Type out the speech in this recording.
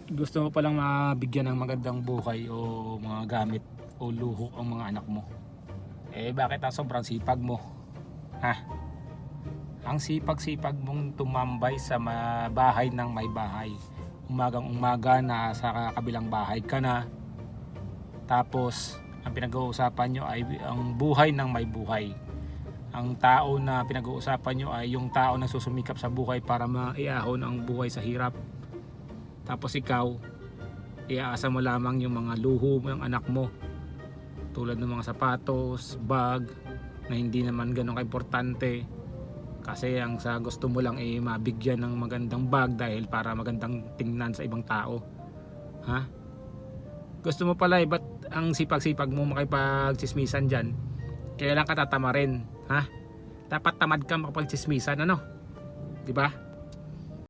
gusto mo palang mabigyan ng magandang buhay o mga gamit o luho ang mga anak mo, eh bakit ang sobrang sipag mo? Ha? Ang sipag-sipag mong tumambay sa bahay ng may bahay. Umagang umaga na sa kabilang bahay ka na. Tapos ang pinag-uusapan nyo ay ang buhay ng may buhay. Ang tao na pinag-uusapan nyo ay yung tao na susumikap sa buhay para maiahon ang buhay sa hirap. Tapos ikaw, iaasa mo lamang yung mga luho ng anak mo, tulad ng mga sapatos, bag na hindi naman ganun kaimportante, kasi ang sa gusto mo lang ay mabigyan ng magandang bag dahil para magandang tingnan sa ibang tao. Ha? Gusto mo pala ba't ang sipag-sipag mo makipagtsismisan dyan? Kaya lang ka tatama rin. Ha? Dapat tamad ka makipagtsismisan, ano? Diba?